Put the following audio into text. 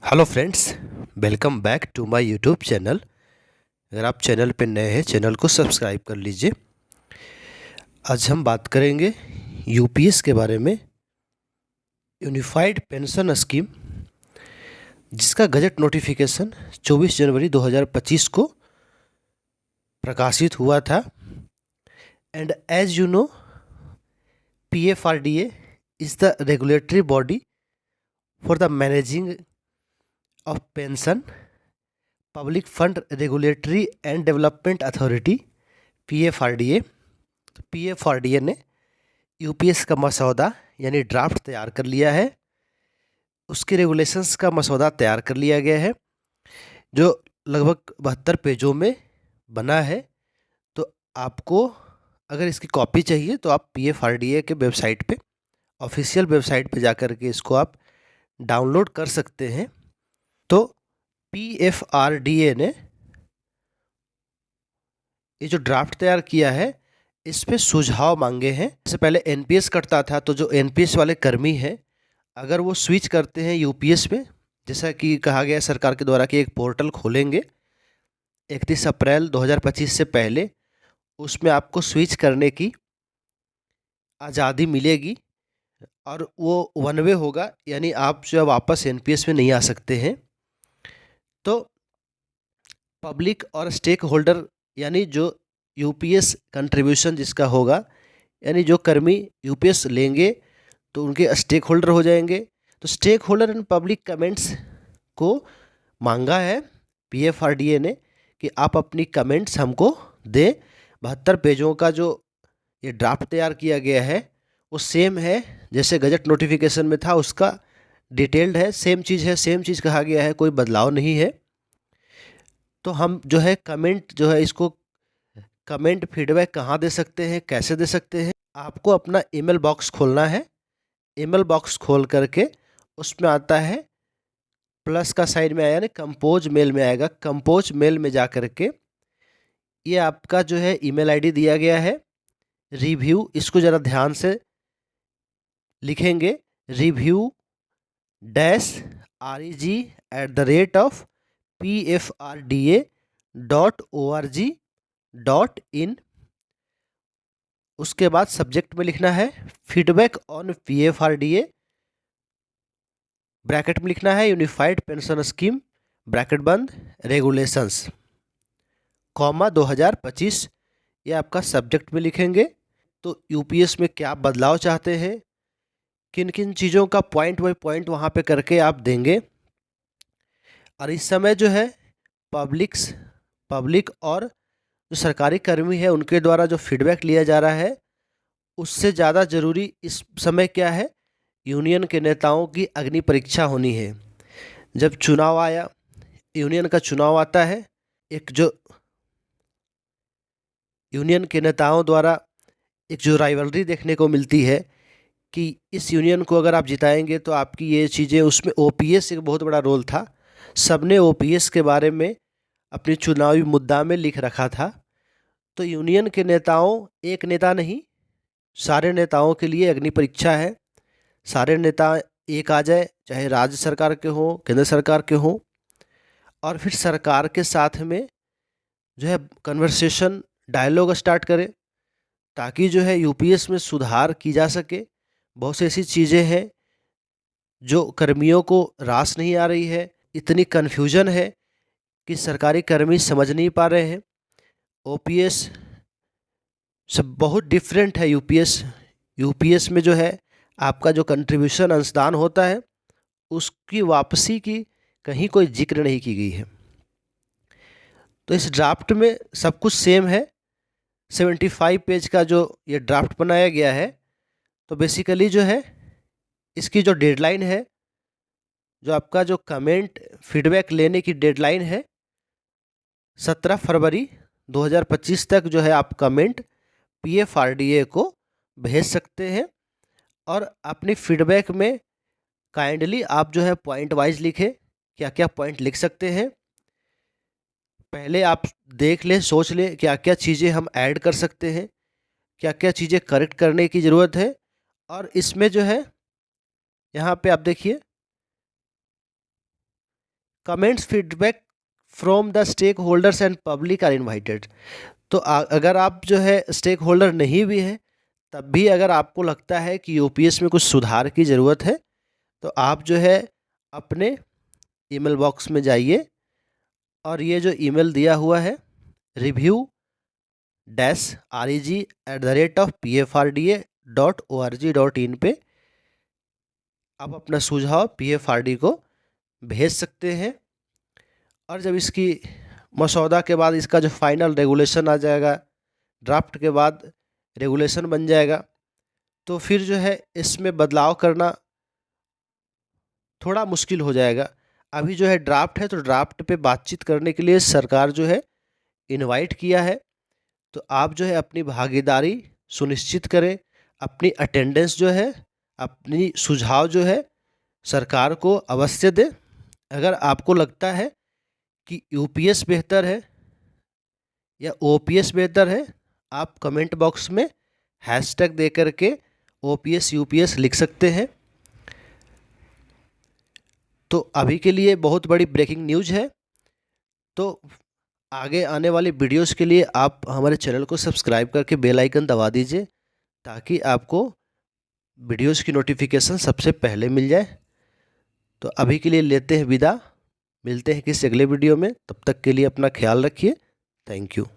Hello friends, welcome back to my YouTube channel. अगर आप channel पे नए हैं, चैनल को सब्सक्राइब कर लीजिए। आज हम बात करेंगे यूपीएस के बारे में, यूनिफाइड पेंशन स्कीम, जिसका गजट नोटिफिकेशन 24 जनवरी 2025 को प्रकाशित हुआ था। And as you know, PFRDA is the regulatory body for the managing of pension public fund regulatory and development authority PFRDA ने यूपीएस का मसौदा यानी ड्राफ्ट तैयार कर लिया है। उसके रेगुलेशंस का मसौदा तैयार कर लिया गया है, जो लगभग 72 पेजों में बना है। तो आपको अगर इसकी कॉपी चाहिए तो आप पीएफआरडीए के वेबसाइट पे, ऑफिशियल वेबसाइट पे जाकर के इसको आप डाउनलोड कर सकते हैं। तो पीएफआरडीए ने ये जो ड्राफ्ट तैयार किया है, इस पे सुझाव मांगे हैं। इससे पहले एनपीएस कटता था, तो जो एनपीएस वाले कर्मी हैं, अगर वो स्विच करते हैं यूपीएस में, जैसा कि कहा गया सरकार के द्वारा कि एक पोर्टल खोलेंगे 31 अप्रैल 2025 से पहले, उसमें आपको स्विच करने की आज़ादी मिलेगी और वो वन वे होगा, यानी आप जो है वापस एनपीएस में नहीं आ सकते हैं। तो पब्लिक और स्टेक होल्डर, यानी जो यूपीएस कंट्रीब्यूशन जिसका होगा, यानी जो कर्मी यूपीएस लेंगे तो उनके स्टेक होल्डर हो जाएंगे। तो stakeholder and public comments को मांगा है पीएफआरडीए ने कि आप अपनी कमेंट्स हमको दें। 72 पेजों का जो ये ड्राफ्ट तैयार किया गया है वो सेम है जैसे गजट नोटिफिकेशन में था, उसका डिटेल्ड है, सेम चीज़ कहा गया है, कोई बदलाव नहीं है। तो हम जो है कमेंट जो है इसको कमेंट फीडबैक कहाँ दे सकते हैं, कैसे दे सकते हैं? आपको अपना ईमेल बॉक्स खोलना है। ईमेल बॉक्स खोल करके उसमें आता है प्लस का साइड में आया, यानी कंपोज मेल में आएगा। कंपोज मेल में जा करके ये आपका जो है ईमेल आईडी दिया गया है। रिव्यू, इसको ज़रा ध्यान से लिखेंगे, review-reg@pfrda.org.in। उसके बाद सब्जेक्ट में लिखना है फीडबैक ऑन पीएफआरडीए, ब्रैकेट में लिखना है यूनिफाइड पेंशन स्कीम, ब्रैकेट बंद, रेगुलेशंस, कॉमा 2025, ये आपका सब्जेक्ट में लिखेंगे। तो यूपीएस में क्या बदलाव चाहते हैं, किन किन चीज़ों का पॉइंट बाई पॉइंट वहाँ पे करके आप देंगे। और इस समय जो है पब्लिक और जो सरकारी कर्मी है उनके द्वारा जो फीडबैक लिया जा रहा है, उससे ज़्यादा ज़रूरी इस समय क्या है, यूनियन के नेताओं की अग्नि परीक्षा होनी है। जब चुनाव आया, यूनियन का चुनाव आता है, एक जो यूनियन के नेताओं द्वारा एक जो राइवलरी देखने को मिलती है कि इस यूनियन को अगर आप जिताएंगे तो आपकी ये चीज़ें, उसमें ओपीएस एक बहुत बड़ा रोल था। सबने ओपीएस के बारे में अपनी चुनावी मुद्दा में लिख रखा था। तो यूनियन के नेताओं, एक नेता नहीं, सारे नेताओं के लिए अग्नि परीक्षा है। सारे नेता एक आ जाए, चाहे राज्य सरकार के हों, केंद्र सरकार के हों, और फिर सरकार के साथ में जो है कन्वर्सेशन, डायलॉग स्टार्ट करें, ताकि जो है यूपीएस में सुधार की जा सके। बहुत सी ऐसी चीज़ें हैं जो कर्मियों को रास नहीं आ रही है, इतनी कन्फ्यूजन है कि सरकारी कर्मी समझ नहीं पा रहे हैं। ओपीएस सब बहुत डिफरेंट है यूपीएस में जो है आपका जो कंट्रीब्यूशन अंशदान होता है, उसकी वापसी की कहीं कोई जिक्र नहीं की गई है। तो इस ड्राफ्ट में सब कुछ सेम है। 75 पेज का जो ये ड्राफ्ट बनाया गया है, तो बेसिकली जो है इसकी जो डेडलाइन है, जो आपका जो कमेंट फीडबैक लेने की डेडलाइन है, 17 फरवरी 2025 तक जो है आप कमेंट पीएफआरडीए को भेज सकते हैं। और अपनी फीडबैक में काइंडली आप जो है पॉइंट वाइज लिखें, क्या क्या पॉइंट लिख सकते हैं। पहले आप देख लें, सोच लें क्या क्या चीज़ें हम ऐड कर सकते हैं, क्या क्या चीज़ें करेक्ट करने की ज़रूरत है। और इसमें जो है यहाँ पे आप देखिए comments feedback from the stakeholders and public are invited. तो अगर आप जो है स्टेक होल्डर नहीं भी हैं, तब भी अगर आपको लगता है कि यूपीएस में कुछ सुधार की ज़रूरत है, तो आप जो है अपने ईमेल बॉक्स में जाइए और ये जो ईमेल दिया हुआ है review-reg@pfrda.org.in पे आप अपना सुझाव पीएफआरडी को भेज सकते हैं। और जब इसकी मसौदा के बाद इसका जो फाइनल रेगुलेशन आ जाएगा, ड्राफ्ट के बाद रेगुलेशन बन जाएगा, तो फिर जो है इसमें बदलाव करना थोड़ा मुश्किल हो जाएगा। अभी जो है ड्राफ्ट है, तो ड्राफ्ट पे बातचीत करने के लिए सरकार जो है इनवाइट किया है। तो आप जो है अपनी भागीदारी सुनिश्चित करें, अपनी अटेंडेंस जो है, अपनी सुझाव जो है सरकार को अवश्य दें। अगर आपको लगता है कि यूपीएस बेहतर है या ओपीएस बेहतर है, आप कमेंट बॉक्स में हैशटैग दे करके ओपीएस यूपीएस लिख सकते हैं। तो अभी के लिए बहुत बड़ी ब्रेकिंग न्यूज़ है। तो आगे आने वाली वीडियोस के लिए आप हमारे चैनल को सब्सक्राइब करके बेल आइकन दबा दीजिए, ताकि आपको वीडियोस की नोटिफिकेशन सबसे पहले मिल जाए। तो अभी के लिए लेते हैं विदा, मिलते हैं किसी अगले वीडियो में। तब तक के लिए अपना ख्याल रखिए। Thank you.